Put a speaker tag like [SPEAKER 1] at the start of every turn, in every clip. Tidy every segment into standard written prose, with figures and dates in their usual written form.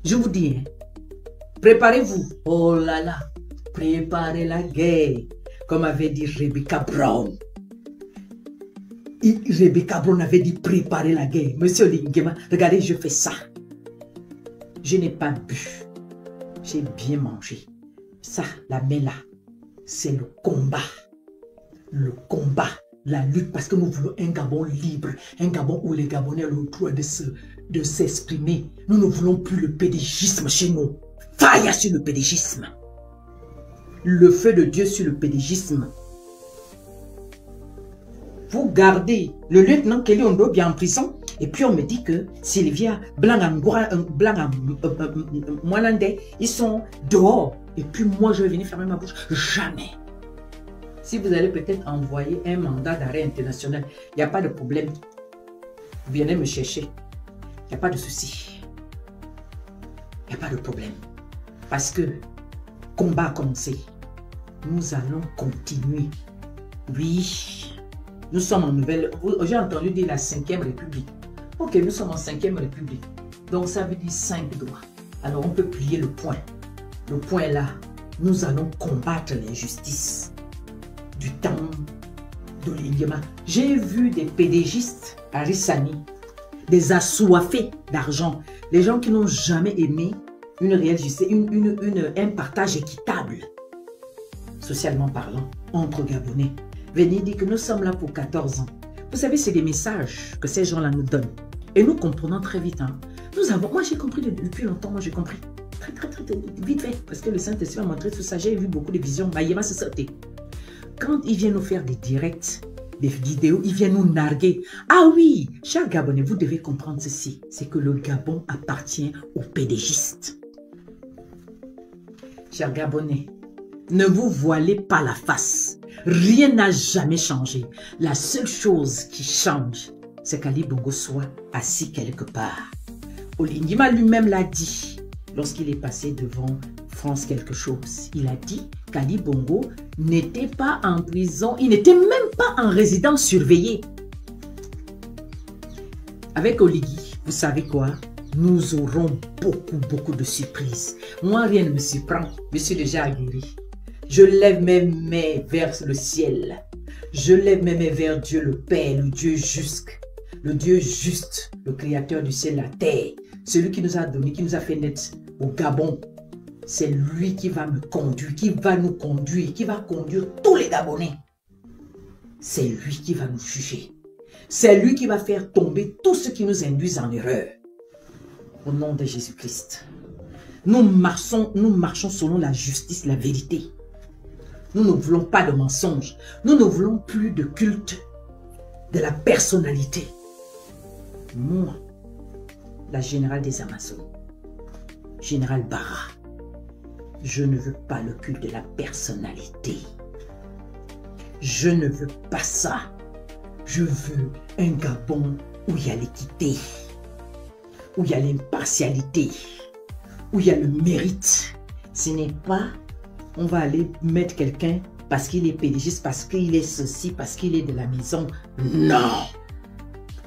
[SPEAKER 1] Je vous dis, hein, préparez-vous. Oh là là, préparez la guerre. Comme avait dit Rebecca Brown. Rebecca Brown avait dit préparer la guerre. Monsieur Lingema, regardez, je fais ça. Je n'ai pas bu. J'ai bien mangé. Ça, la main là, c'est le combat. Le combat, la lutte, parce que nous voulons un Gabon libre, un Gabon où les Gabonais ont le droit de s'exprimer. Nous ne voulons plus le pédégisme chez nous. Faille sur le pédégisme. Le feu de Dieu sur le pédégisme. Vous gardez le lieutenant Kelly Ondobi en prison, et puis on me dit que Sylvia, Mwanande, ils sont dehors. Et puis moi, je vais venir fermer ma bouche. Jamais. Si vous allez peut-être envoyer un mandat d'arrêt international, il n'y a pas de problème. Vous venez me chercher. Il n'y a pas de souci. Il n'y a pas de problème. Parce que combat a commencé. Nous allons continuer. Oui. Nous sommes en nouvelle... J'ai entendu dire la 5e République. Ok, nous sommes en 5e République. Donc ça veut dire 5 droits. Alors on peut plier le point. Le point est là. Nous allons combattre l'injustice du temps de l'Indiama. J'ai vu des pédégistes à Rissani, des assoiffés d'argent, les gens qui n'ont jamais aimé une réelle justice, un partage équitable, socialement parlant, entre Gabonais. Venez dire que nous sommes là pour 14 ans. Vous savez, c'est des messages que ces gens-là nous donnent. Et nous comprenons très vite. Hein. Moi, j'ai compris depuis longtemps, moi j'ai compris. Très vite fait, parce que le Saint-Esprit m'a montré tout ça. J'ai vu beaucoup de visions. Maïema se sauté. Quand ils viennent nous faire des directs, des vidéos, ils viennent nous narguer. Ah oui, chers Gabonais, vous devez comprendre ceci. C'est que le Gabon appartient aux pédégistes. Chers Gabonais, ne vous voilez pas la face. Rien n'a jamais changé. La seule chose qui change, c'est qu'Ali Bongo soit assis quelque part. Olindima lui-même l'a dit lorsqu'il est passé devant France quelque chose. Il a dit qu'Ali Bongo n'était pas en prison, il n'était même pas en résidence surveillée. Avec Oligui, vous savez quoi? Nous aurons beaucoup de surprises. Moi, rien ne me surprend. Je suis déjà aguerri. Je lève mes mains vers le ciel. Je lève mes mains vers Dieu le Père, le Dieu juste. Le Dieu juste, le créateur du ciel et la terre. Celui qui nous a donné, qui nous a fait naître au Gabon. C'est lui qui va me conduire, qui va nous conduire, qui va conduire tous les Gabonais. C'est lui qui va nous juger. C'est lui qui va faire tomber tous ceux qui nous induisent en erreur. Au nom de Jésus-Christ. Nous marchons selon la justice, la vérité. Nous ne voulons pas de mensonges. Nous ne voulons plus de culte de la personnalité. Moi, la générale des Amazones, général Barra, je ne veux pas le culte de la personnalité. Je ne veux pas ça. Je veux un Gabon où il y a l'équité, où il y a l'impartialité, où il y a le mérite. Ce n'est pas, on va aller mettre quelqu'un parce qu'il est pédégiste, parce qu'il est ceci, parce qu'il est de la maison. Non,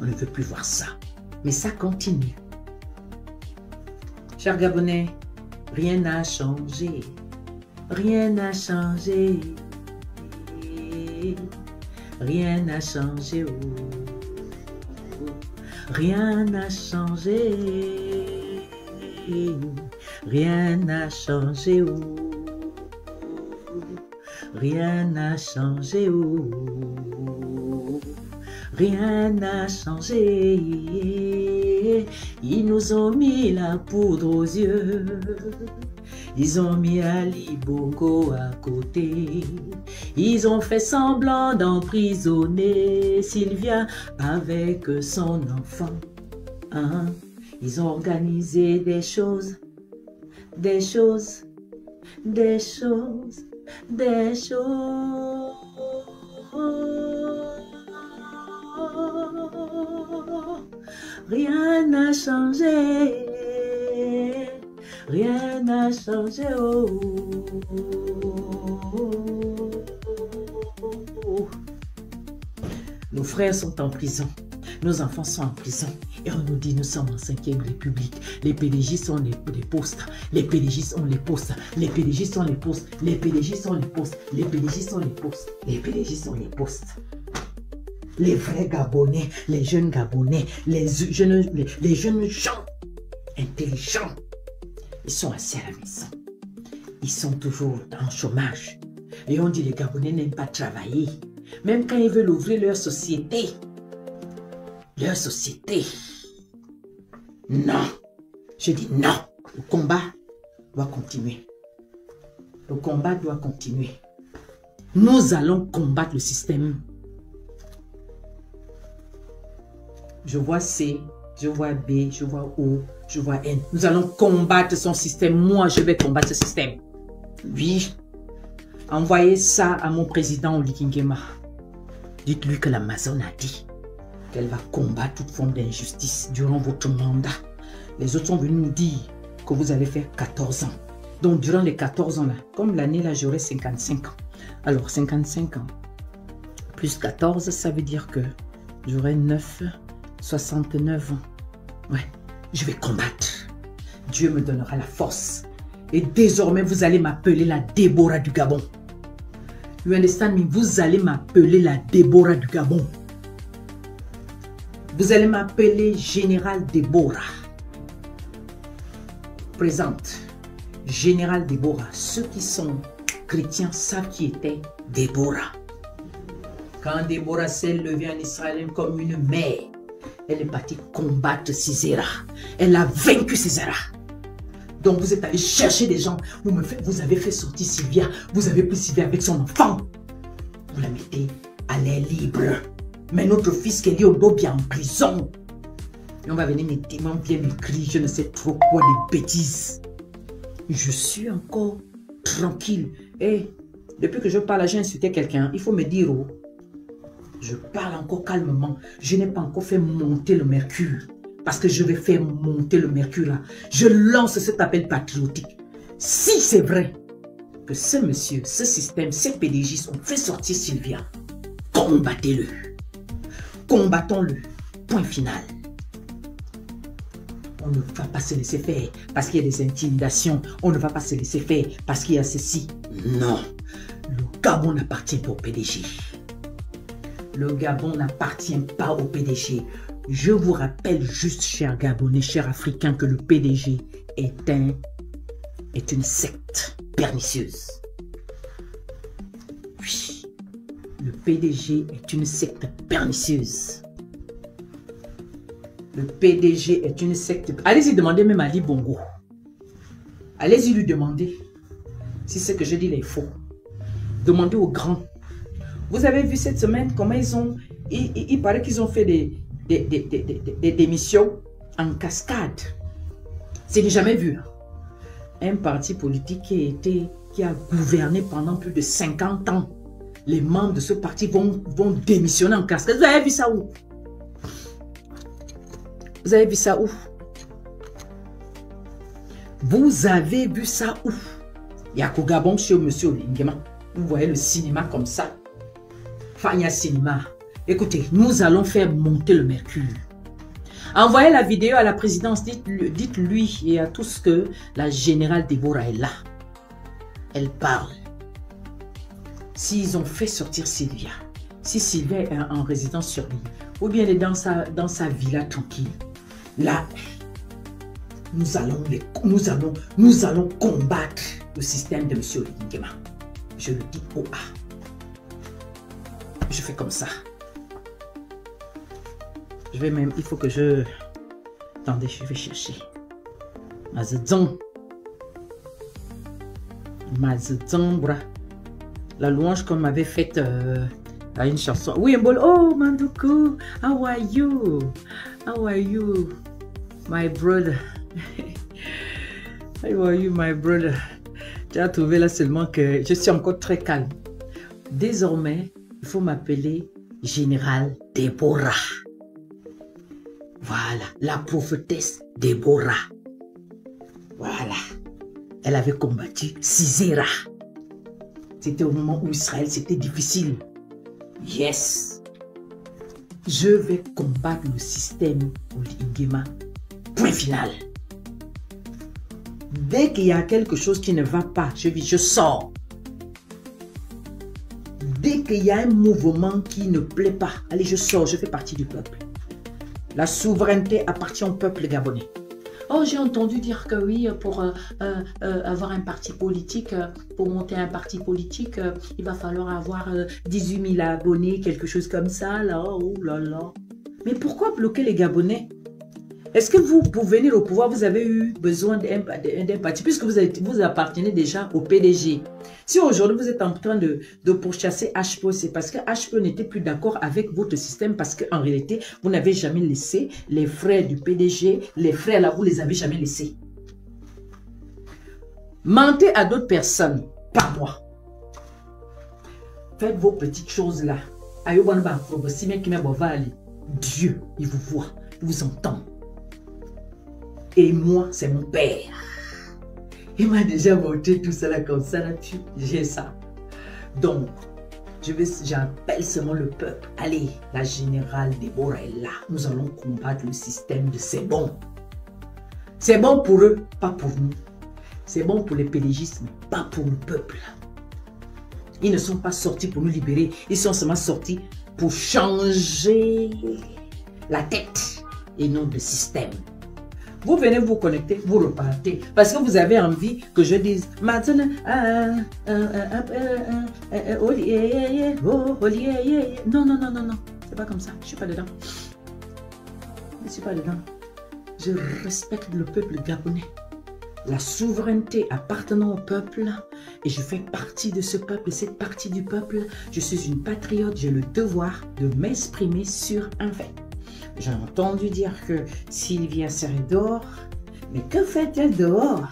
[SPEAKER 1] on ne veut plus voir ça. Mais ça continue. Chers Gabonais, rien n'a changé. Rien n'a changé. Rien n'a changé. Oh. Rien n'a changé. Rien n'a changé. Oh. Rien n'a changé. Oh. Rien n'a changé. Ils nous ont mis la poudre aux yeux. Ils ont mis Ali Bongo à côté. Ils ont fait semblant d'emprisonner Sylvia avec son enfant. Hein? Ils ont organisé des choses. Rien n'a changé. Rien n'a changé. Oh. Nos frères sont en prison. Nos enfants sont en prison. Et on nous dit, nous sommes en 5e République. Les PDG sont les postes. Les PDG sont les postes. Les PDG sont les postes. Les PDG sont les postes. Les PDG sont les postes. Les PDG sont les postes. Les vrais Gabonais, les jeunes Gabonais, les jeunes gens intelligents, ils sont assis à la maison. Ils sont toujours en chômage. Et on dit les Gabonais n'aiment pas travailler. Même quand ils veulent ouvrir leur société. Non. Je dis non. Le combat doit continuer. Le combat doit continuer. Nous allons combattre le système. Je vois C, je vois B, je vois O, je vois N. Nous allons combattre son système. Moi, je vais combattre ce système. Oui. Envoyez ça à mon président Oligui Nguema. Dites-lui que l'Amazon a dit qu'elle va combattre toute forme d'injustice durant votre mandat. Les autres sont venus nous dire que vous allez faire 14 ans. Donc, durant les 14 ans là, comme l'année là, j'aurai 55 ans. Alors, 55 ans plus 14, ça veut dire que j'aurai 69 ans. Ouais, je vais combattre. Dieu me donnera la force. Et désormais, vous allez m'appeler la Déborah du Gabon. You understand me? Vous allez m'appeler la Déborah du Gabon. Vous allez m'appeler Général Déborah. Présente. Général Déborah. Ceux qui sont chrétiens savent qui était Déborah. Quand Déborah s'est levée en Israël comme une mère, elle est partie combattre Sisera. Elle a vaincu Sisera. Donc vous êtes allé chercher des gens. Vous avez fait sortir Sylvia. Vous avez pris Sylvia avec son enfant. Vous la mettez à l'air libre. Mais notre fils Kelly Odobi est en prison. Et on va venir m'écrire, je ne sais trop quoi, des bêtises. Je suis encore tranquille. Et depuis que je parle, j'ai insulté quelqu'un. Il faut me dire, oh, je parle encore calmement. Je n'ai pas encore fait monter le mercure. Parce que je vais faire monter le mercure là. Je lance cet appel patriotique. Si c'est vrai que ce monsieur, ce système, ces PDG ont fait sortir Sylvia, combattez-le. Combattons-le. Point final. On ne va pas se laisser faire parce qu'il y a des intimidations. On ne va pas se laisser faire parce qu'il y a ceci. Non. Le Gabon n'appartient pas au PDG. Le Gabon n'appartient pas au PDG. Je vous rappelle juste, chers Gabonais, chers Africains, que le PDG est une secte pernicieuse. Oui, le PDG est une secte pernicieuse. Le PDG est une secte... Allez-y demander même à Ali Bongo. Allez-y lui demander si ce que je dis est faux. Demandez aux grands. Vous avez vu cette semaine comment ils ont... Il paraît qu'ils ont fait des missions en cascade. C'est du jamais vu. Un parti politique qui a gouverné pendant plus de 50 ans. Les membres de ce parti vont démissionner en cascade. Vous avez vu ça où? Vous avez vu ça où? Vous avez vu ça où? Il y a qu'au Gabon chez M. Oligui. Vous voyez le cinéma comme ça. Fanya Cinéma. Écoutez, nous allons faire monter le mercure. Envoyez la vidéo à la présidence. Dites-lui et à tous que la générale Déborah est là. Elle parle. S'ils ont fait sortir Sylvia, si Sylvia est en résidence sur l'île, ou bien elle est dans sa villa tranquille, là, nous allons combattre le système de M. Oligui Nguema. Je le dis au A. Je fais comme ça. Je vais même, il faut que je... Attendez, je vais chercher. Mazedzong. Mazedzong, bra. La louange qu'on m'avait faite à une chanson. Oui, Mbol. Oh, Manduku. How are you? How are you, my brother? How are you, my brother? Tu as trouvé là seulement que je suis encore très calme. Désormais, il faut m'appeler Général Déborah. Voilà, la prophétesse Déborah. Voilà. Elle avait combattu Sisera. C'était au moment où Israël, c'était difficile. Yes. Je vais combattre le système Olingema. Point final. Dès qu'il y a quelque chose qui ne va pas, je sors. Dès qu'il y a un mouvement qui ne plaît pas, allez, je sors, je fais partie du peuple. La souveraineté appartient au peuple gabonais. Oh, j'ai entendu dire que oui, pour avoir un parti politique, pour monter un parti politique, il va falloir avoir 18 000 abonnés, quelque chose comme ça, là, oh là là. Mais pourquoi bloquer les Gabonais? Est-ce que vous, pour venir au pouvoir, vous avez eu besoin d'un parti, puisque vous appartenez déjà au PDG? Si aujourd'hui vous êtes en train de pourchasser HPO, c'est parce que HPO n'était plus d'accord avec votre système, parce qu'en réalité, vous n'avez jamais laissé les frères du PDG, les frères là, vous ne les avez jamais laissés. Mentez à d'autres personnes, pas moi. Faites vos petites choses là. Dieu, il vous voit, il vous entend. Et moi, c'est mon père. Il m'a déjà montré tout ça là comme ça, là, j'ai ça. Donc, j'appelle seulement le peuple. Allez, la générale Déborah est là. Nous allons combattre le système de c'est bon. C'est bon pour eux, pas pour nous. C'est bon pour les pédégistes, pas pour le peuple. Ils ne sont pas sortis pour nous libérer. Ils sont seulement sortis pour changer la tête et non le système. Vous venez vous connecter, vous repartez. Parce que vous avez envie que je dise maintenant. Non, non, non, non, non. C'est pas comme ça. Je suis pas dedans. Je suis pas dedans. Je respecte le peuple gabonais. La souveraineté appartenant au peuple. Et je fais partie de ce peuple, cette partie du peuple. Je suis une patriote. J'ai le devoir de m'exprimer sur un fait. J'ai entendu dire que Sylvia serait dehors. Mais que fait-elle dehors?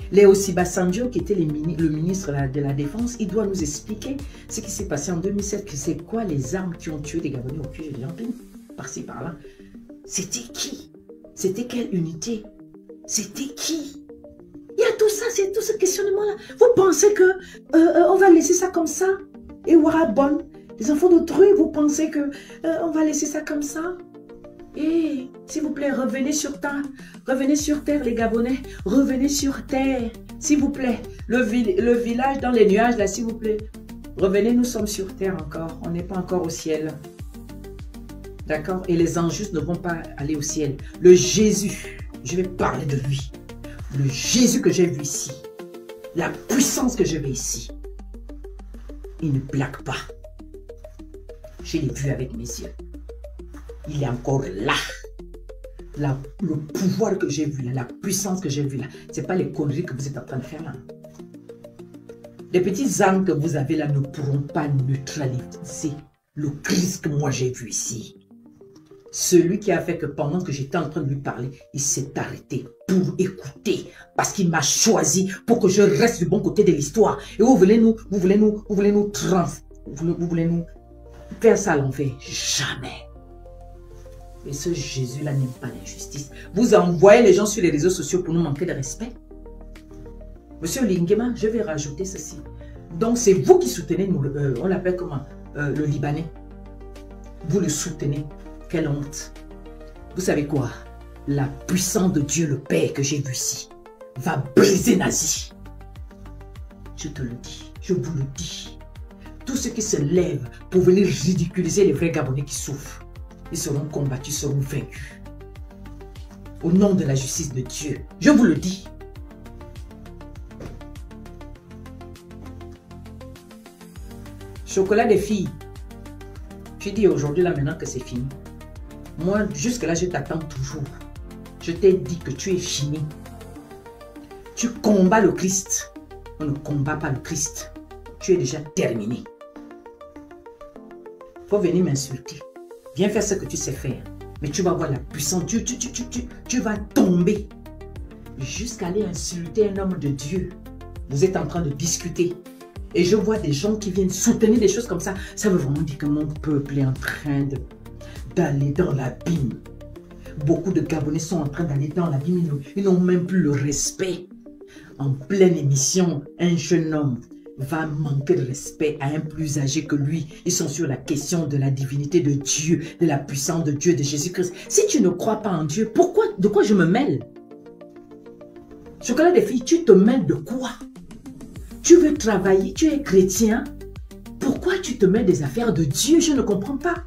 [SPEAKER 1] Léo Sibasanjo, qui était le ministre de la Défense, il doit nous expliquer ce qui s'est passé en 2007. Que c'est quoi les armes qui ont tué des Gabonais au pied de l'Empire, par-ci, par-là. C'était qui? C'était quelle unité? C'était qui? Il y a tout ça, c'est tout ce questionnement-là. Vous pensez que on va laisser ça comme ça? Et Warabon, les enfants d'autrui, vous pensez que on va laisser ça comme ça? Et s'il vous plaît, revenez sur terre. Revenez sur terre, les Gabonais. Revenez sur terre, s'il vous plaît. Le village dans les nuages, là, s'il vous plaît. Revenez, nous sommes sur terre encore. On n'est pas encore au ciel. D'accord? Et les injustes ne vont pas aller au ciel. Le Jésus, je vais parler de lui. Le Jésus que j'ai vu ici. La puissance que je vais ici. Il ne blague pas. Je l'ai vu avec mes yeux. Il est encore là. Le pouvoir que j'ai vu là, la puissance que j'ai vu là, ce n'est pas les conneries que vous êtes en train de faire là. Les petites armes que vous avez là ne pourront pas neutraliser le Christ que moi j'ai vu ici. Celui qui a fait que pendant que j'étais en train de lui parler, il s'est arrêté pour écouter. Parce qu'il m'a choisi pour que je reste du bon côté de l'histoire. Et vous voulez nous faire ça à l'envers? Jamais. Et ce Jésus-là n'aime pas l'injustice. Vous envoyez les gens sur les réseaux sociaux pour nous manquer de respect. Monsieur Lingema, je vais rajouter ceci. Donc c'est vous qui soutenez, on l'appelle comment, le Libanais. Vous le soutenez. Quelle honte. Vous savez quoi? La puissance de Dieu le Père que j'ai vu ici va briser Nazi. Je te le dis, je vous le dis. Tous ceux qui se lèvent pour venir ridiculiser les vrais Gabonais qui souffrent, ils seront combattus, seront vaincus. Au nom de la justice de Dieu, je vous le dis. Chocolat des filles. Tu dis aujourd'hui là maintenant que c'est fini. Moi, jusque là, je t'attends toujours. Je t'ai dit que tu es fini. Tu combats le Christ. On ne combat pas le Christ. Tu es déjà terminé. Faut venir m'insulter. Viens faire ce que tu sais faire. Mais tu vas voir la puissance. Tu vas tomber. Jusqu'à aller insulter un homme de Dieu. Vous êtes en train de discuter. Et je vois des gens qui viennent soutenir des choses comme ça. Ça veut vraiment dire que mon peuple est en train d'aller dans l'abîme. Beaucoup de Gabonais sont en train d'aller dans l'abîme. Ils n'ont même plus le respect. En pleine émission, un jeune homme va manquer de respect à un plus âgé que lui. Ils sont sur la question de la divinité de Dieu, de la puissance de Dieu, de Jésus-Christ. Si tu ne crois pas en Dieu, de quoi je me mêle? Je connais des filles, tu te mêles de quoi? Tu veux travailler, tu es chrétien. Pourquoi tu te mêles des affaires de Dieu? Je ne comprends pas.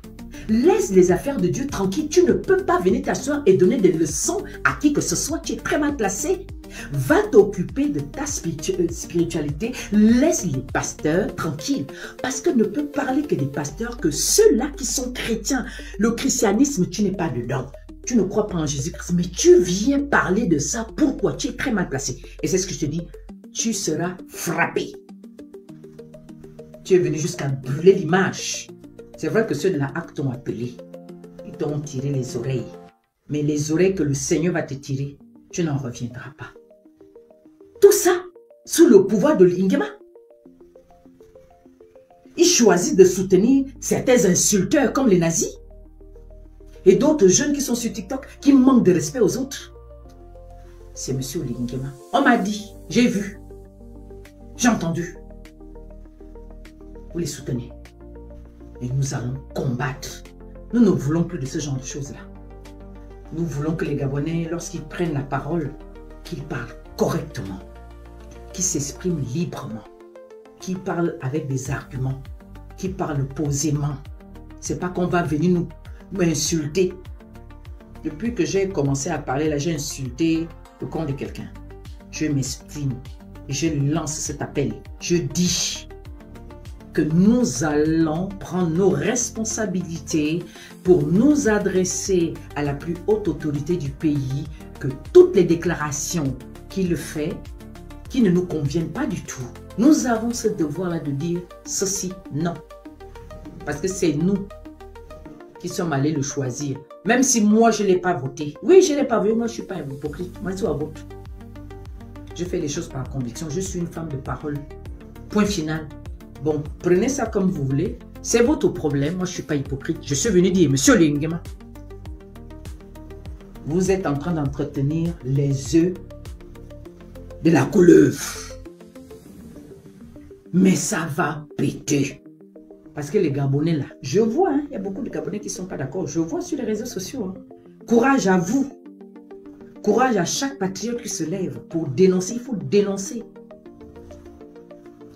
[SPEAKER 1] Laisse les affaires de Dieu tranquilles. Tu ne peux pas venir t'asseoir et donner des leçons à qui que ce soit. Tu es très mal placé. Va t'occuper de ta spiritualité. Laisse les pasteurs tranquilles. Parce que ne peut parler que des pasteurs que ceux-là qui sont chrétiens. Le christianisme, tu n'es pas dedans. Tu ne crois pas en Jésus-Christ, mais tu viens parler de ça. Pourquoi? Tu es très mal placé. Et c'est ce que je te dis. Tu seras frappé. Tu es venu jusqu'à brûler l'image. C'est vrai que ceux de la HAC t'ont appelé. Ils t'ont tiré les oreilles. Mais les oreilles que le Seigneur va te tirer, tu n'en reviendras pas. Tout ça sous le pouvoir de Lingema. Il choisit de soutenir certains insulteurs comme les nazis. Et d'autres jeunes qui sont sur TikTok qui manquent de respect aux autres. C'est M. Lingema. On m'a dit, j'ai vu, j'ai entendu. Vous les soutenez. Et nous allons combattre. Nous ne voulons plus de ce genre de choses-là. Nous voulons que les Gabonais, lorsqu'ils prennent la parole, qu'ils parlent correctement, qu'ils s'expriment librement, qu'ils parlent avec des arguments, qu'ils parlent posément. C'est pas qu'on va venir m'insulter. Depuis que j'ai commencé à parler, là, j'ai insulté le compte de quelqu'un. Je m'exprime, je lance cet appel. Je dis que nous allons prendre nos responsabilités pour nous adresser à la plus haute autorité du pays, que toutes les déclarations qu'il fait, qui ne nous conviennent pas du tout, nous avons ce devoir-là de dire ceci, non. Parce que c'est nous qui sommes allés le choisir. Même si moi, je ne l'ai pas voté. Oui, je ne l'ai pas voté. Moi, je ne suis pas un hypocrite. Moi, je suis à vote. Je fais les choses par conviction. Je suis une femme de parole. Point final. Bon, prenez ça comme vous voulez. C'est votre problème. Moi, je ne suis pas hypocrite. Je suis venu dire, Monsieur Lingema, vous êtes en train d'entretenir les œufs de la couleuvre. Mais ça va péter. Parce que les Gabonais là, je vois, il y a beaucoup de Gabonais qui ne sont pas d'accord. Je vois sur les réseaux sociaux. Hein. Courage à vous. Courage à chaque patriote qui se lève pour dénoncer. Il faut dénoncer.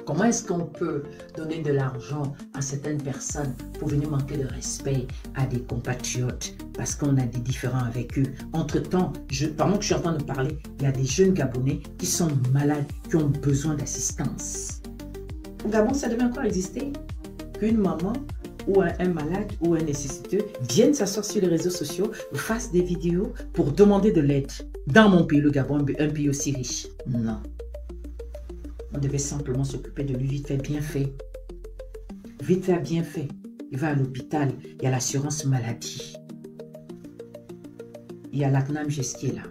[SPEAKER 1] Comment est-ce qu'on peut donner de l'argent à certaines personnes pour venir manquer de respect à des compatriotes parce qu'on a des différends avec eux? Entre-temps, pendant que je suis en train de parler, il y a des jeunes Gabonais qui sont malades, qui ont besoin d'assistance. Au Gabon, ça devait encore exister. Qu'une maman ou un malade ou un nécessiteux vienne s'asseoir sur les réseaux sociaux, fasse des vidéos pour demander de l'aide. Dans mon pays, le Gabon, un pays aussi riche. Non. On devait simplement s'occuper de lui vite fait, bien fait. Vite fait, bien fait. Il va à l'hôpital, il y a l'assurance maladie. Il y a l'ACNAM-GS qui est là.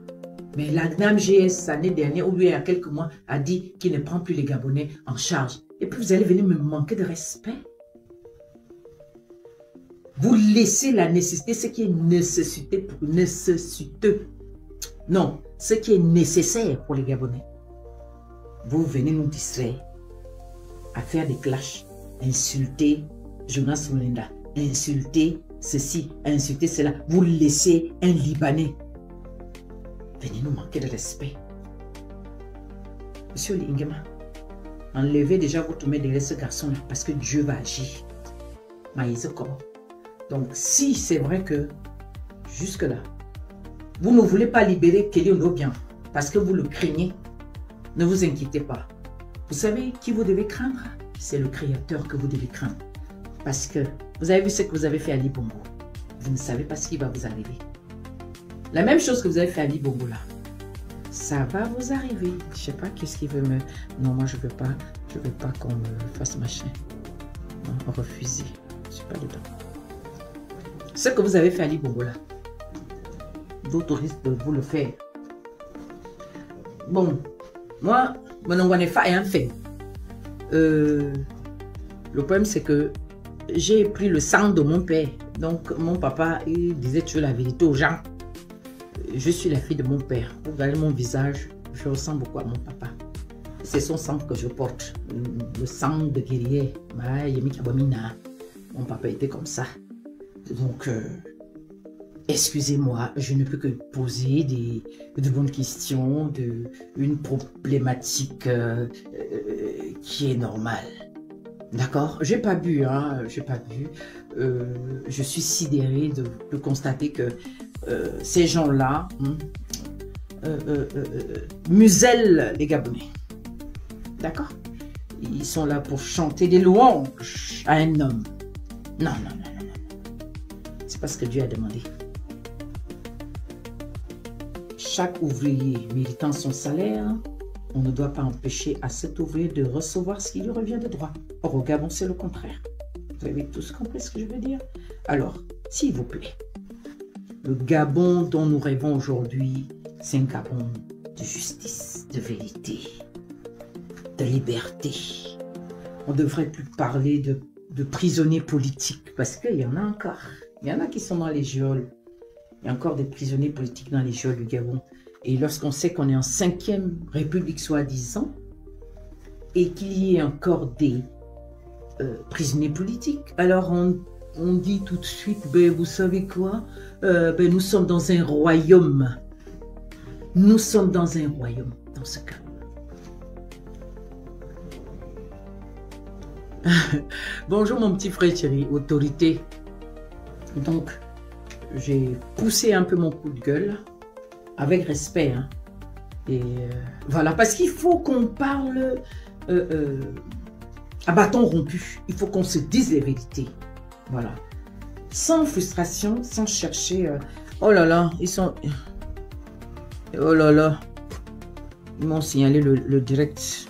[SPEAKER 1] Mais l'ACNAM-GS, l'année dernière, ou il y a quelques mois, a dit qu'il ne prend plus les Gabonais en charge. Et puis vous allez venir me manquer de respect. Vous laissez la nécessité, ce qui est nécessiteux. Non, ce qui est nécessaire pour les Gabonais. Vous venez nous distraire à faire des clashs, insulter Jonas Molinda, insulter ceci, insulter cela. Vous laissez un Libanais. Venez nous manquer de respect. Monsieur Lingema, enlevez déjà votre main derrière ce garçon-là parce que Dieu va agir. Maïs comment? Donc, si c'est vrai que, jusque-là, vous ne voulez pas libérer Kelly Ondobien parce que vous le craignez, ne vous inquiétez pas. Vous savez qui vous devez craindre? C'est le Créateur que vous devez craindre. Parce que vous avez vu ce que vous avez fait à Ali Bongo. Vous ne savez pas ce qui va vous arriver. La même chose que vous avez fait à Ali Bongo là, ça va vous arriver. Je ne sais pas qu'est-ce qui veut me... Non, moi je ne veux pas qu'on me fasse machin. Non, refuser. Je ne suis pas dedans. Ce que vous avez fait à Ali Bongo là, d'autres risquent de vous le faire. Bon, moi, mon est un fait. Le problème c'est que j'ai pris le sang de mon père. Donc mon papa, il disait toujours la vérité aux gens. Je suis la fille de mon père. Vous regardez mon visage, je ressemble beaucoup à mon papa. C'est son sang que je porte, le sang de guerrier. Mon papa était comme ça. Donc, excusez-moi, je ne peux que poser de bonnes questions, une problématique qui est normale. D'accord? J'ai pas bu, hein, j'ai pas bu. Je suis sidérée de constater que ces gens-là musellent les Gabonais. D'accord? Ils sont là pour chanter des louanges à un homme. Non, non, non, non, non. C'est pas ce que Dieu a demandé. Chaque ouvrier méritant son salaire, on ne doit pas empêcher à cet ouvrier de recevoir ce qui lui revient de droit. Or, au Gabon, c'est le contraire. Vous avez tous compris ce que je veux dire? Alors, s'il vous plaît, le Gabon dont nous rêvons aujourd'hui, c'est un Gabon de justice, de vérité, de liberté. On ne devrait plus parler de prisonniers politiques, parce qu'il y en a encore. Il y en a qui sont dans les geôles. Il y a encore des prisonniers politiques dans les geôles du Gabon. Et lorsqu'on sait qu'on est en 5e République soi-disant, et qu'il y ait encore des prisonniers politiques, alors on dit tout de suite, ben, vous savez quoi, ben, nous sommes dans un royaume. Nous sommes dans un royaume, dans ce cas. Bonjour mon petit frère chéri, autorité. Donc, j'ai poussé un peu mon coup de gueule, avec respect. Hein. Et voilà, parce qu'il faut qu'on parle à bâton rompu. Il faut qu'on se dise les vérités. Voilà. Sans frustration, sans chercher... oh là là, ils sont... Oh là là. Ils m'ont signalé le direct.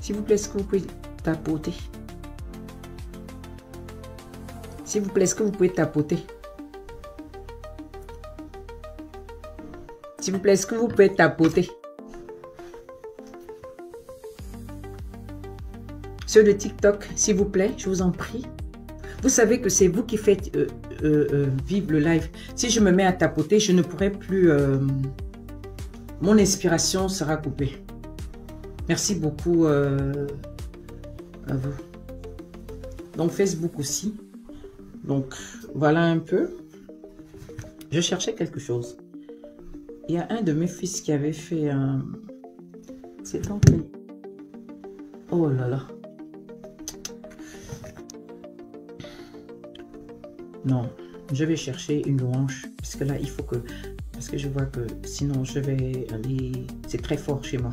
[SPEAKER 1] S'il vous plaît, est-ce que vous pouvez tapoter? S'il vous plaît, est-ce que vous pouvez tapoter? S'il vous plaît, est-ce que vous pouvez tapoter? Ceux de TikTok, s'il vous plaît, je vous en prie. Vous savez que c'est vous qui faites vivre le live. Si je me mets à tapoter, je ne pourrai plus... mon inspiration sera coupée. Merci beaucoup à vous. Donc Facebook aussi. Donc voilà un peu. Je cherchais quelque chose. Il y a un de mes fils qui avait fait un... C'est anglais. Oh là là. Non, je vais chercher une louange. Parce que là, il faut que... Parce que je vois que sinon, je vais aller... C'est très fort chez moi.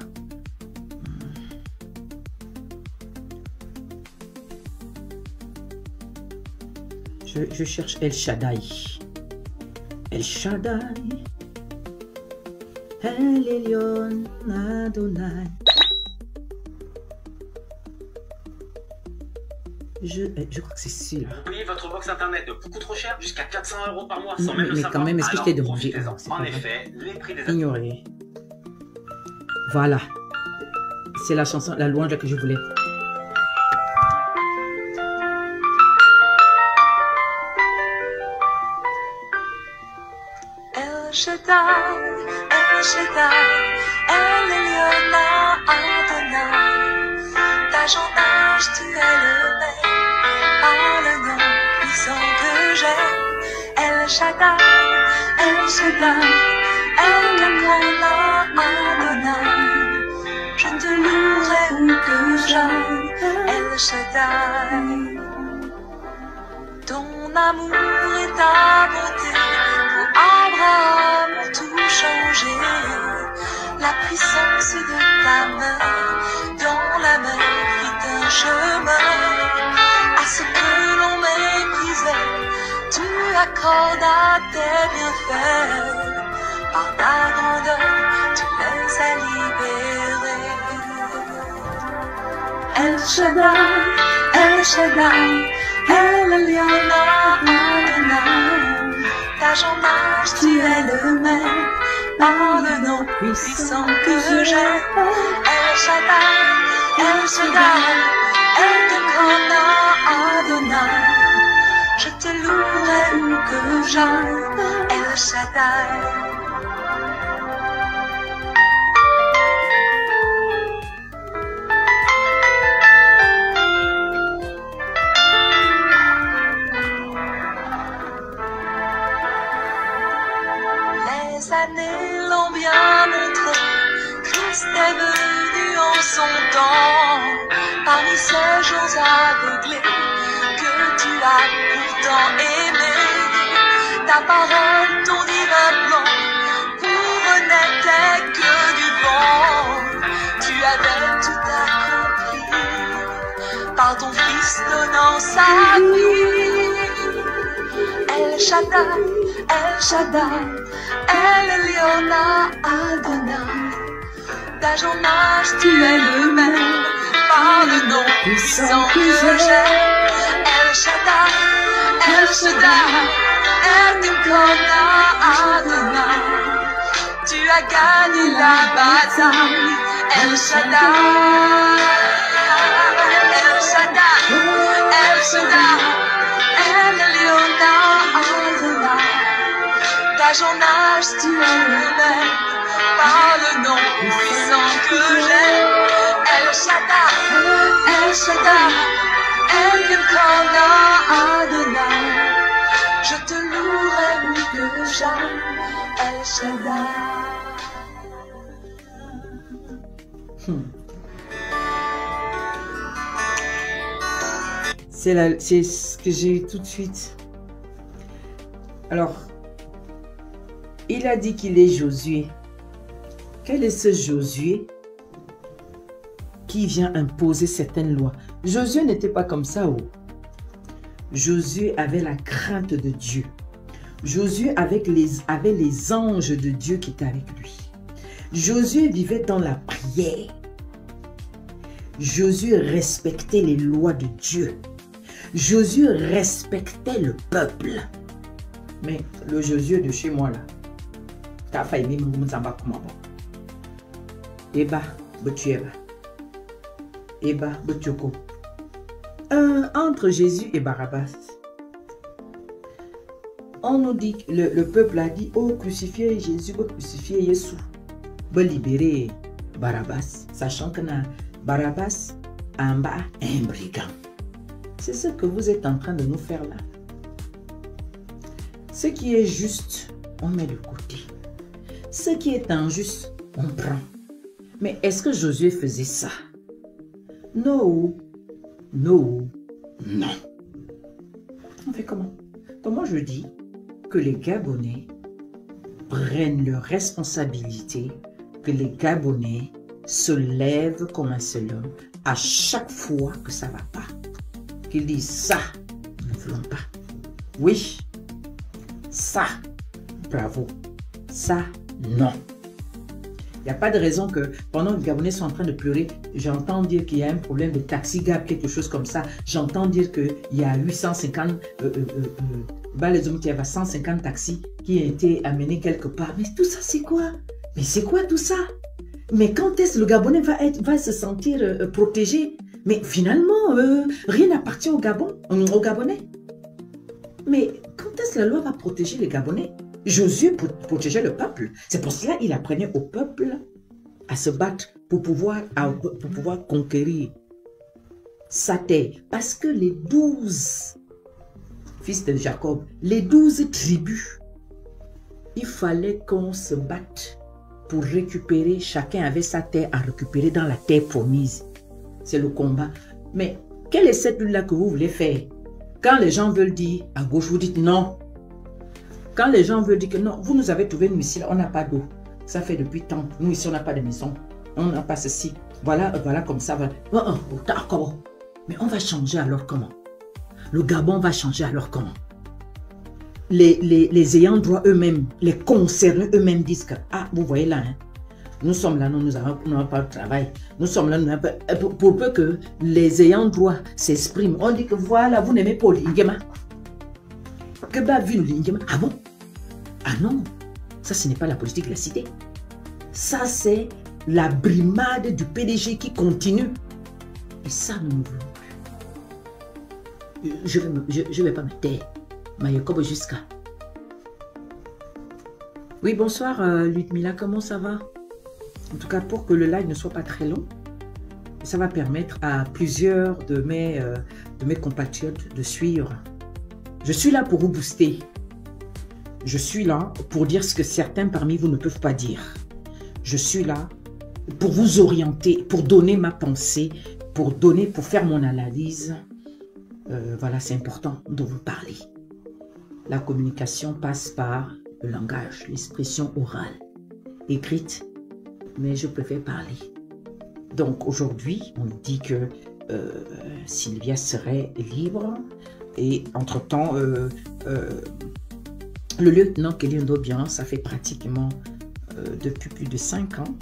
[SPEAKER 1] Je cherche El Shaddai. El Shaddai. El Elyon Adonai. Je crois que c'est celui-là.
[SPEAKER 2] Oubliez votre box internet de beaucoup trop cher, jusqu'à 400 € par mois, sans même le
[SPEAKER 1] mais
[SPEAKER 2] savoir.
[SPEAKER 1] quand même, est-ce que je t'ai demandé?
[SPEAKER 2] En effet, les prix des...
[SPEAKER 1] Ignorez. Voilà. C'est la chanson, la louange que je voulais.
[SPEAKER 3] El Shaddai, El Shaddai, El Elyon Adonai. D'âge en âge, tu es le même, par le nom puissant que j'ai. El Shaddai, El Shaddai, El Elyon Adonai. Je te louerai où que j'aille, El Shaddai. Ton amour et ta bonté pour Abraham ont tout changé. La puissance de ta main dans la mer fit un chemin. À ce que l'on méprisait, tu accordas tes bienfaits. Par ta grandeur, tu les as libérés. El Shaddai, El Shaddai, El Elyon Adonai. D'âge en âge, tu es le même, par le nom puissant que j'ai. El Shaddai, El Shaddai, El Elyon Adonai. Je te louerai où que j'aille, El Shaddai. Les années l'ont bien montré, Christ est venu en son temps, parmi ces jours aveuglés que tu as pourtant aimé. Ta parole, ton divin plan, pour n'était que du vent. Tu avais tout accompli par ton Fils donnant sa vie. El Shaddai, El Shaddai, El Elyon Adonai. D'âge en âge, tu es le même, par le nom puissant que j'aime. El Shaddai, El Shaddai, El Elyon Adonai. Tu as gagné la bataille, El Shaddai, El Shaddai, El Shaddai, El Elyon Adonai. D'âge en âge, tu es le même, par le nom puissant que j'aime. El Shaddai, El Shaddai, El Elyon Adonai. Je te louerai plus que jamais, El Shaddai.
[SPEAKER 1] C'est ce que j'ai eu tout de suite. Alors, il a dit qu'il est Josué. Quel est ce Josué qui vient imposer certaines lois? Josué n'était pas comme ça. Oh. Josué avait la crainte de Dieu. Josué avait les anges de Dieu qui étaient avec lui. Josué vivait dans la prière. Josué respectait les lois de Dieu. Josué respectait le peuple. Mais le Josué de chez moi là, t'as failli me zamba comment bon. Eba, Botueba. Eba, Botioko. Entre Jésus et Barabbas, on nous dit, le peuple a dit, oh, crucifiez Jésus, crucifiez Jésus. Pour libérer Barabbas, sachant que Barabbas en bas un brigand. C'est ce que vous êtes en train de nous faire là. Ce qui est juste, on met de côté. Ce qui est injuste, on prend. Mais est-ce que Josué faisait ça? Non. Non. Non. On fait comment? Comment je dis que les Gabonais prennent leurs responsabilités, que les Gabonais se lèvent comme un seul homme à chaque fois que ça ne va pas. Qu'ils disent ça, nous ne voulons pas. Oui, ça, bravo. Ça, non. Il n'y a pas de raison que pendant que les Gabonais sont en train de pleurer, j'entends dire qu'il y a un problème de taxi gab, quelque chose comme ça. J'entends dire qu'il y a 850, les hommes qui avaient 150 taxis qui ont été amenés quelque part. Mais tout ça, c'est quoi? Mais c'est quoi tout ça? Mais quand est-ce que le Gabonais va se sentir protégé? Mais finalement, rien n'appartient au Gabon, aux Gabonais. Mais quand est-ce que la loi va protéger les Gabonais? Josué protégeait le peuple. C'est pour cela qu'il apprenait au peuple à se battre pour pouvoir conquérir sa terre. Parce que les 12 fils de Jacob, les 12 tribus, il fallait qu'on se batte pour récupérer. Chacun avait sa terre à récupérer dans la terre promise. C'est le combat. Mais quelle est cette lutte-là que vous voulez faire? Quand les gens veulent dire à gauche, vous dites non. Quand les gens veulent dire que non, vous nous avez trouvé nous ici, on n'a pas d'eau. Ça fait depuis tant. Nous ici, on n'a pas de maison. On n'a pas ceci. Voilà comme ça. Voilà. Mais on va changer alors comment? Le Gabon va changer alors comment? Les ayants droit eux-mêmes, les concernés eux-mêmes disent que, ah, vous voyez là, hein, nous sommes là, nous n'avons pas de travail. Nous sommes là, pour peu que les ayants droit s'expriment. On dit que voilà, vous n'aimez pas l'Ingema. Que bah, vu l'Ingema. Ah bon? Ah non, ça ce n'est pas la politique de la cité. Ça c'est la brimade du PDG qui continue. Et ça, nous ne voulons plus. Je ne vais pas me taire. Mayokobo jusqu'à. Oui, bonsoir Ludmila, comment ça va? En tout cas, pour que le live ne soit pas très long, ça va permettre à plusieurs de mes compatriotes de suivre. Je suis là pour vous booster. Je suis là pour dire ce que certains parmi vous ne peuvent pas dire. Je suis là pour vous orienter, pour donner ma pensée, pour faire mon analyse. Voilà, c'est important de vous parler. La communication passe par le langage, l'expression orale, écrite, mais je préfère parler. Donc aujourd'hui, on dit que Sylvia serait libre et entre-temps, le lieutenant Kelly Ndobian, ça fait pratiquement depuis plus de 5 ans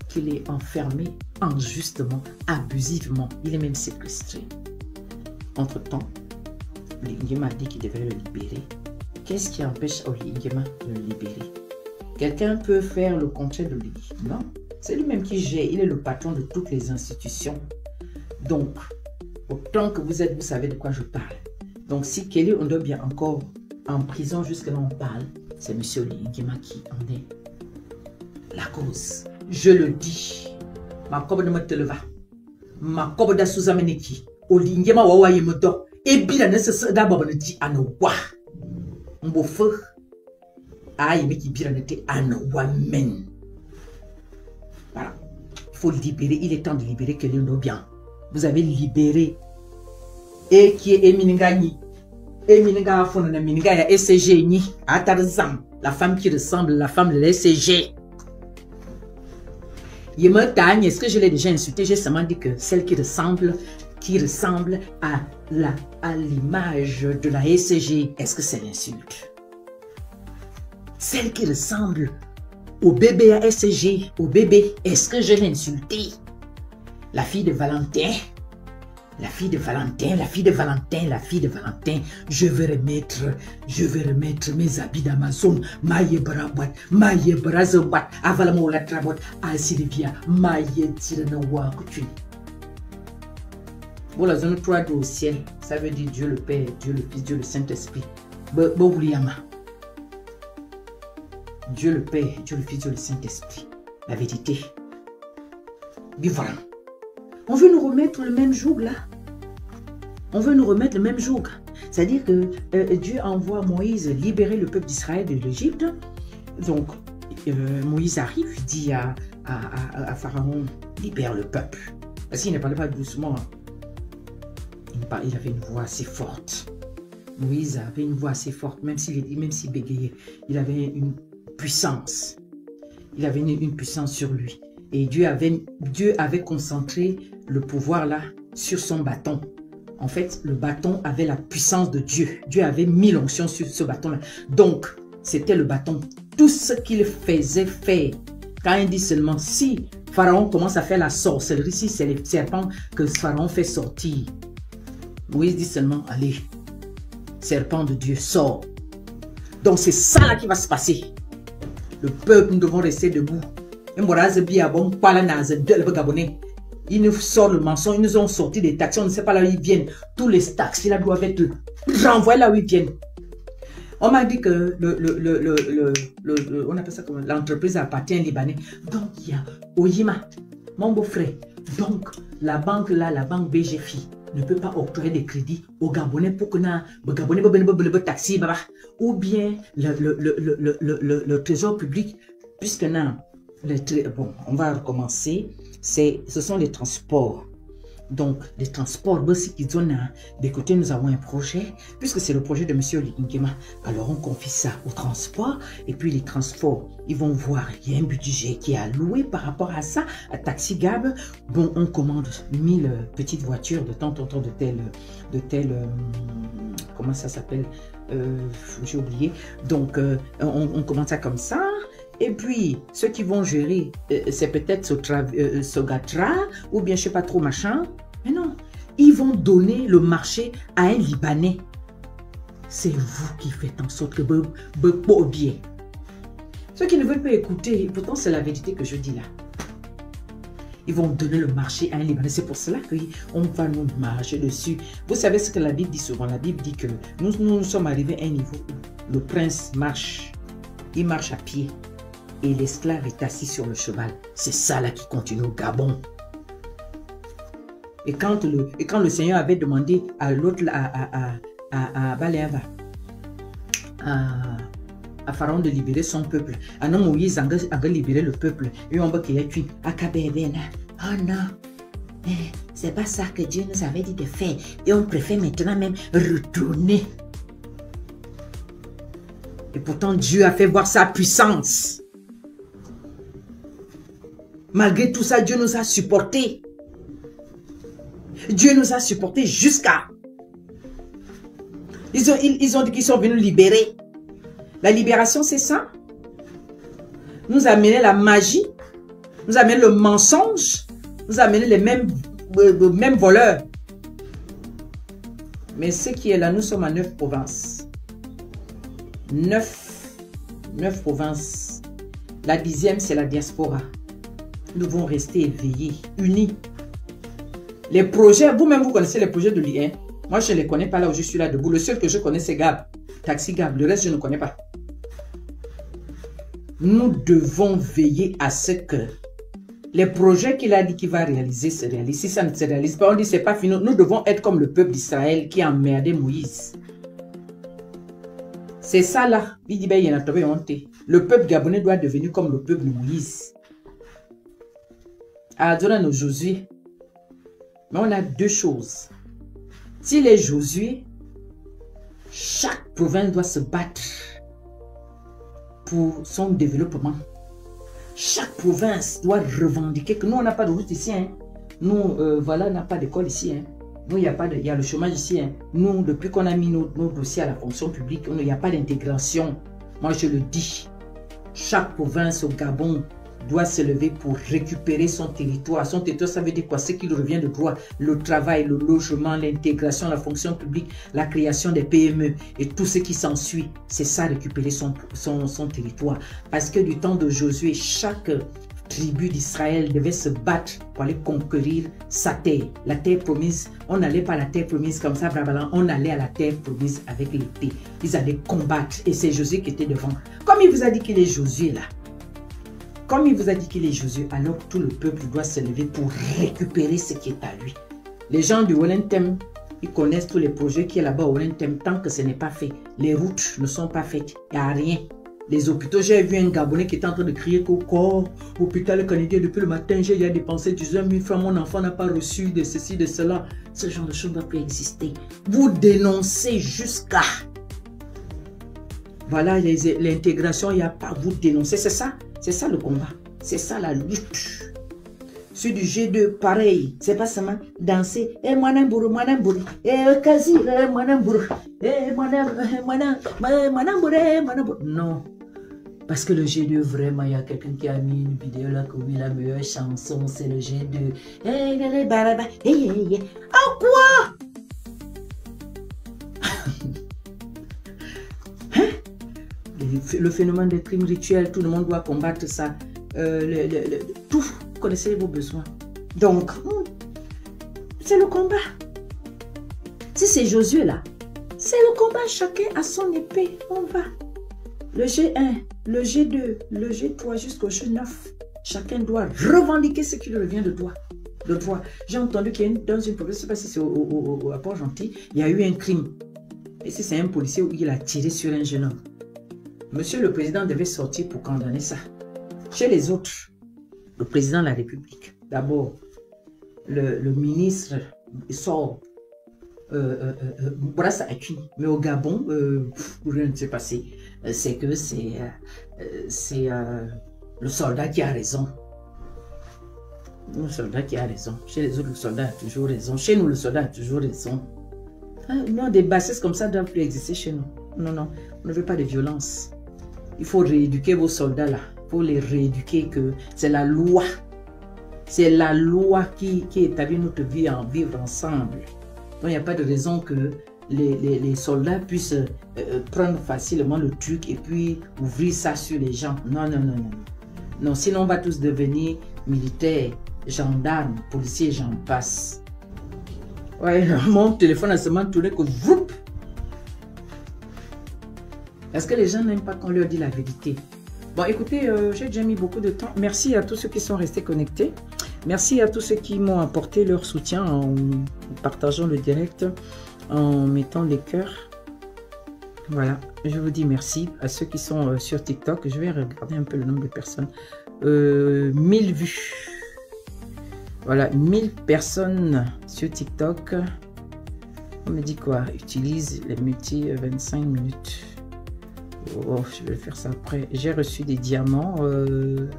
[SPEAKER 1] qu'il est enfermé injustement, abusivement. Il est même séquestré. Entre-temps, Olingema a dit qu'il devait le libérer. Qu'est-ce qui empêche Olingema de le libérer? Quelqu'un peut faire le contraire de lui? Non. C'est lui-même qui gère. Il est le patron de toutes les institutions. Donc, autant que vous êtes, vous savez de quoi je parle. Donc, si Kelly Ndobian encore en prison jusqu'à là on parle, c'est M. Olingema qui en est la cause. Je le dis. Ma kobe de Moteleva. Ma kobe da Suzameneki. Olingema wawa yemodo. Et bien, c'est d'abord on dit anowa. Mbo feu. Aïe, mais qui bien était anowa men. Voilà. Il faut libérer. Il est temps de libérer Kelly Ndobian. Vous avez libéré. Et qui est Eminingani. Emininga Fonona Mininga ya SCG ni. Atarzam. La femme qui ressemble à la femme de la SCG. Est-ce que je l'ai déjà insulté? J'ai seulement dit que celle qui ressemble à l'image de la SCG, est-ce que c'est l'insulte? Celle qui ressemble au bébé à SCG, au bébé, est-ce que je l'ai insulté? La fille de Valentin, la fille de Valentin, la fille de Valentin, la fille de Valentin, je vais remettre mes habits d'Amazon, maye brabot, maye brazobot, avalamo la trabot, à Sylvia, maye tiranawa couture. Bon, la zone 3 au ciel, ça veut dire Dieu le Père, Dieu le Fils, Dieu le Saint-Esprit. Dieu le Père, Dieu le Fils, Dieu le Saint-Esprit. La vérité. Mais voilà. On veut nous remettre le même joug là. On veut nous remettre le même joug. C'est-à-dire que Dieu envoie Moïse libérer le peuple d'Israël de l'Égypte. Donc, Moïse arrive, il dit à Pharaon, libère le peuple. Parce qu'il ne parlait pas doucement. Il avait une voix assez forte. Moïse avait une voix assez forte, même s'il bégayait. Il avait une puissance. Il avait une puissance sur lui. Et Dieu avait concentré le pouvoir là sur son bâton. En fait, le bâton avait la puissance de Dieu. Dieu avait mis l'onction sur ce bâton-là. Donc, c'était le bâton. Tout ce qu'il faisait faire. Quand il dit seulement, si Pharaon commence à faire la sorcellerie, si c'est les serpents que Pharaon fait sortir, Moïse dit seulement, allez, serpent de Dieu, sort. Donc, c'est ça là qui va se passer. Le peuple, nous devons rester debout. Ils nous sortent le mensonge, ils nous ont sorti des taxis, on ne sait pas là où ils viennent. Tous les taxis là doivent être renvoyés là où ils viennent. On m'a dit que on appelle ça comme l'entreprise appartient à un Libanais. Donc il y a Oyima, mon beau-frère. Donc la banque là, la banque BGFI ne peut pas octroyer des crédits aux Gabonais pour que le Gabonais taxi ou bien le trésor public, puisque bon, on va recommencer. Ce sont les transports. Donc, les transports, des côtés, nous avons un projet, puisque c'est le projet de M. Olingema. Alors, on confie ça au transport, et puis les transports, ils vont voir, il y a un budget qui est alloué par rapport à ça, à Taxi Gab. Bon, on commande 1000 petites voitures de temps en temps de tel comment ça s'appelle? J'ai oublié. Donc, on commence ça comme ça. Et puis, ceux qui vont gérer, c'est peut-être Sogatra, ou bien je ne sais pas trop machin. Mais non, ils vont donner le marché à un Libanais. C'est vous qui faites en sorte que vous bien. Ceux qui ne veulent pas écouter, pourtant c'est la vérité que je dis là. Ils vont donner le marché à un Libanais. C'est pour cela qu'on va nous marcher dessus. Vous savez ce que la Bible dit souvent. La Bible dit que nous sommes arrivés à un niveau où le prince marche. Il marche à pied. Et l'esclave est assis sur le cheval. C'est ça là qui continue au Gabon. Et quand le Seigneur avait demandé à l'autre, à Baléava, à Pharaon de libérer son peuple. Ah non, Moïse a libéré le peuple. Et on va qu'il y ait tué. Oh non, c'est pas ça que Dieu nous avait dit de faire. Et on préfère maintenant même retourner. Et pourtant, Dieu a fait voir sa puissance. Malgré tout ça, Dieu nous a supportés. Dieu nous a supportés jusqu'à... Ils ont dit qu'ils sont venus libérer. La libération, c'est ça. Nous amener la magie. Nous amener le mensonge. Nous amener les mêmes voleurs. Mais ce qui est là, nous sommes à 9 provinces. 9 provinces. La 10e, c'est la diaspora. Nous devons rester éveillés, unis. Les projets, vous-même, vous connaissez les projets de l'IA. Moi, je ne les connais pas là où je suis là debout. Le seul que je connais, c'est Gab. Taxi Gab. Le reste, je ne connais pas. Nous devons veiller à ce que les projets qu'il a dit qu'il va réaliser se réalisent. Si ça ne se réalise pas, on dit c'est pas fini. Nous devons être comme le peuple d'Israël qui a emmerdé Moïse. C'est ça là. Le peuple gabonais doit devenir comme le peuple de Moïse. Adonne nos Josué. Mais on a deux choses. Si les Josué, chaque province doit se battre pour son développement. Chaque province doit revendiquer que nous, on n'a pas de route ici. Hein. Nous, voilà, on n'a pas d'école ici. Hein. Nous, il y a le chômage ici. Hein. Nous, depuis qu'on a mis nos dossiers à la fonction publique, il n'y a pas d'intégration. Moi, je le dis. Chaque province au Gabon doit se lever pour récupérer son territoire. Son territoire, ça veut dire quoi? Ce qu'il revient de droit. Le travail, le logement, l'intégration, la fonction publique, la création des PME et tout ce qui s'ensuit. C'est ça, récupérer son territoire. Parce que du temps de Josué, chaque tribu d'Israël devait se battre pour aller conquérir sa terre. La terre promise, on n'allait pas à la terre promise comme ça, blablabla. On allait à la terre promise avec l'épée. Ils allaient combattre et c'est Josué qui était devant. Comme il vous a dit qu'il est Josué là, comme il vous a dit qu'il est Josué, alors tout le peuple doit se lever pour récupérer ce qui est à lui. Les gens du Wellington, ils connaissent tous les projets qui est là-bas au Wellington tant que ce n'est pas fait. Les routes ne sont pas faites, il n'y a rien. Les hôpitaux, j'ai vu un Gabonais qui était en train de crier qu'au corps, hôpital canadien, depuis le matin, j'ai dépensé 19 000 francs, mon enfant n'a pas reçu de ceci, de cela. Ce genre de choses ne doit plus exister. Vous dénoncez jusqu'à... Voilà, l'intégration, il n'y a pas, vous dénoncez, c'est ça. C'est ça le combat. C'est ça la lutte. Sur du G2, pareil. C'est pas seulement danser. Eh, manambourou, manambourou. Eh, quasi, manambourou. Eh, manambourou, manambourou. Non. Parce que le G2, vraiment, il y a quelqu'un qui a mis une vidéo là, comme la meilleure chanson, c'est le G2. Eh, baraba. Eh. En quoi? Le phénomène des crimes rituels, tout le monde doit combattre ça. Tout, vous connaissez vos besoins. Donc, c'est le combat. Si c'est Josué là, c'est le combat. Chacun a son épée. On va. Le G1, le G2, le G3 jusqu'au G9. Chacun doit revendiquer ce qui lui revient de droit. J'ai entendu qu'il y a dans une province, je ne sais pas si c'est au Port-Gentil, il y a eu un crime. Et si c'est un policier où il a tiré sur un jeune homme. Monsieur le Président devait sortir pour condamner ça. Chez les autres, le Président de la République, d'abord, le ministre sort, brasse à qui. Mais au Gabon, rien ne s'est passé. C'est que c'est le soldat qui a raison. Le soldat qui a raison. Chez les autres, le soldat a toujours raison. Chez nous, le soldat a toujours raison. Non, des bassesses comme ça ne doivent plus exister chez nous. Non, on ne veut pas de violence. Il faut rééduquer vos soldats là. Il faut les rééduquer que c'est la loi. C'est la loi qui établit notre vie en vivre ensemble. Donc il n'y a pas de raison que les soldats puissent prendre facilement le truc et puis ouvrir ça sur les gens. Non, sinon on va tous devenir militaires, gendarmes, policiers, j'en passe. Ouais, mon téléphone a seulement tourné que vroup. Est-ce que les gens n'aiment pas qu'on leur dit la vérité? Bon, écoutez, j'ai déjà mis beaucoup de temps. Merci à tous ceux qui sont restés connectés. Merci à tous ceux qui m'ont apporté leur soutien en partageant le direct, en mettant les cœurs. Voilà, je vous dis merci à ceux qui sont sur TikTok. Je vais regarder un peu le nombre de personnes. 1000 vues. Voilà, 1000 personnes sur TikTok. On me dit quoi? Utilise les multi 25 minutes. Oh, je vais faire ça après. J'ai reçu des diamants. 2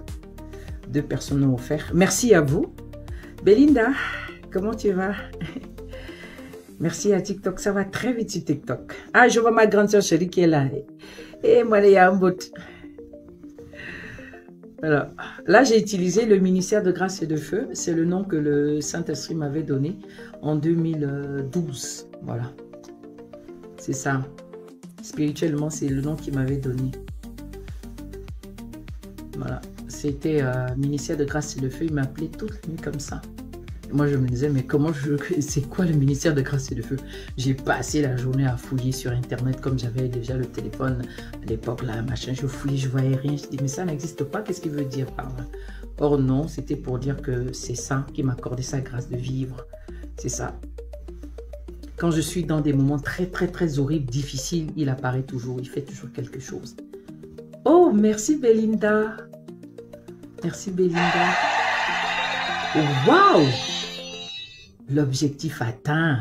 [SPEAKER 1] personnes ont offert. Merci à vous. Belinda, comment tu vas? Merci à TikTok. Ça va très vite sur TikTok. Ah, je vois ma grande soeur chérie qui est là. Et moi, il y a un bot. Voilà. Là, j'ai utilisé le ministère de Grâce et de Feu. C'est le nom que le Saint-Esprit m'avait donné en 2012. Voilà. C'est ça. Spirituellement, c'est le nom qu'il m'avait donné. Voilà. C'était ministère de Grâce et de Feu. Il m'appelait toute la nuit comme ça. Moi, je me disais, mais comment c'est quoi le ministère de Grâce et de Feu? J'ai passé la journée à fouiller sur Internet, comme j'avais déjà le téléphone à l'époque, là, machin. Je fouillais, je voyais rien. Je dis, mais ça n'existe pas, qu'est-ce qu'il veut dire par là? Or, non, c'était pour dire que c'est ça qui m'accordait sa grâce de vivre. C'est ça. Quand je suis dans des moments très, très, très horribles, difficiles, il apparaît toujours, il fait toujours quelque chose. Oh, merci Belinda. Merci Belinda. Oh, wow! L'objectif atteint.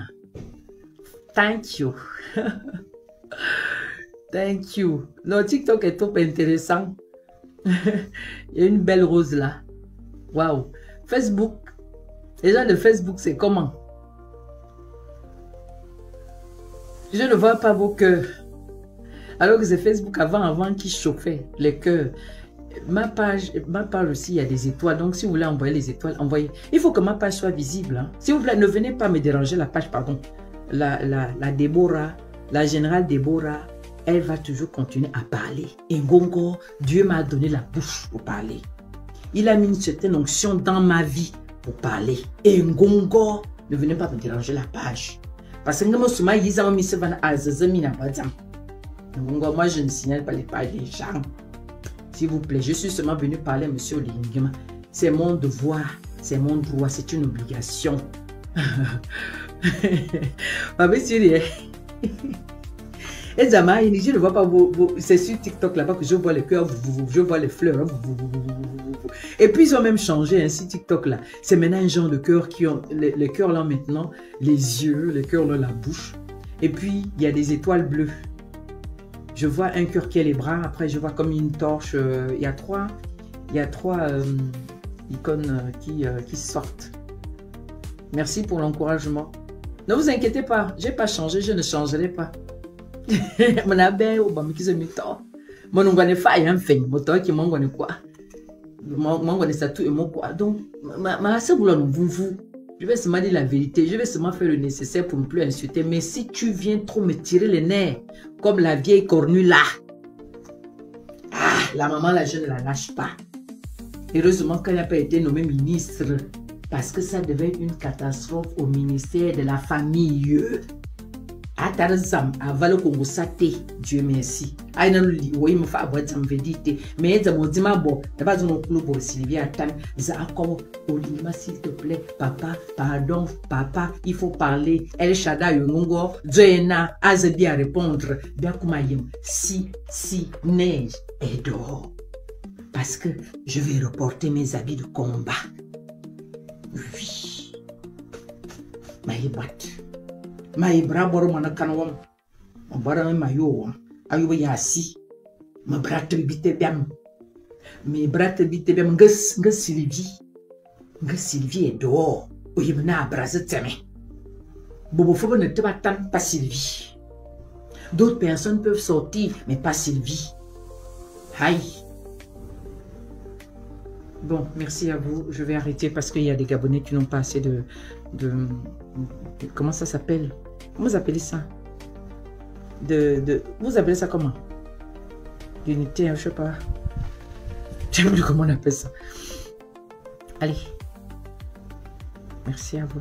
[SPEAKER 1] Thank you. Thank you. Non, TikTok est trop intéressant. Il y a une belle rose là. Waouh. Facebook. Déjà, le Facebook, c'est comment? Je ne vois pas vos cœurs. Alors que c'est Facebook avant qui chauffait les cœurs. Ma page aussi, il y a des étoiles. Donc, si vous voulez envoyer les étoiles, envoyez. Il faut que ma page soit visible. Hein. S'il vous plaît, ne venez pas me déranger la page, pardon. La Déborah, la générale Déborah, elle va toujours continuer à parler. Et Ngongo, Dieu m'a donné la bouche pour parler. Il a mis une certaine onction dans ma vie pour parler. Et Ngongo, ne venez pas me déranger la page. Parce que moi, je ne signale pas les pages des gens. S'il vous plaît, je suis seulement venu parler à M. Olingima. C'est mon devoir, c'est mon droit, c'est une obligation. Et Zama, je ne vois pas vos... C'est sur TikTok là-bas que je vois les cœurs, je vois les fleurs. Et puis ils ont même changé, hein, sur TikTok là. C'est maintenant un genre de cœur qui ont... Les cœurs là maintenant, les yeux, les cœurs là, la bouche. Et puis, il y a des étoiles bleues. Je vois un cœur qui a les bras, après je vois comme une torche. Il y a trois icônes qui sortent. Merci pour l'encouragement. Ne vous inquiétez pas, je n'ai pas changé, je ne changerai pas. Mon abbé, qui se met tort. Mon onguane faille un fait, mon tort qui m'ongone quoi. Mon onguane ça tout et mon quoi. Donc, ma sœur vous. Je vais seulement dire la vérité, je vais seulement faire le nécessaire pour ne plus insulter. Mais si tu viens trop me tirer les nerfs, comme la vieille cornue là, la maman là, je ne la lâche pas. Heureusement qu'elle n'a pas été nommée ministre, parce que ça devait être une catastrophe au ministère de la famille. Atarzam, avant le Congo saté, Dieu merci. Aïe, non, oui, me fait avoir des védités. Mais il m'a dit, bon, d'abord, on a pour Sylvia, attends, Olima, s'il te plaît, papa, pardon, papa, il faut parler. El Shaddai, Yongongo, Zoena, Azebi à répondre. Bien, si, neige est dehors. Parce que je vais reporter mes habits de combat. Oui. Maïbat. Ma bra boro mana kanwam bara ma yo ayuba yasi ma brat bité biam me brat bité biam ngas Sylvie est dehors o yimna braze teme bobo faut ne te battant pas Sylvie. D'autres personnes peuvent sortir mais pas Sylvie. Aïe. Bon, merci à vous. Je vais arrêter parce qu'il y a des Gabonais qui n'ont pas assez de comment ça s'appelle? Comment vous appelez ça? Vous appelez ça comment? D'unité, je ne sais pas. Je ne sais plus comment on appelle ça. Allez. Merci à vous.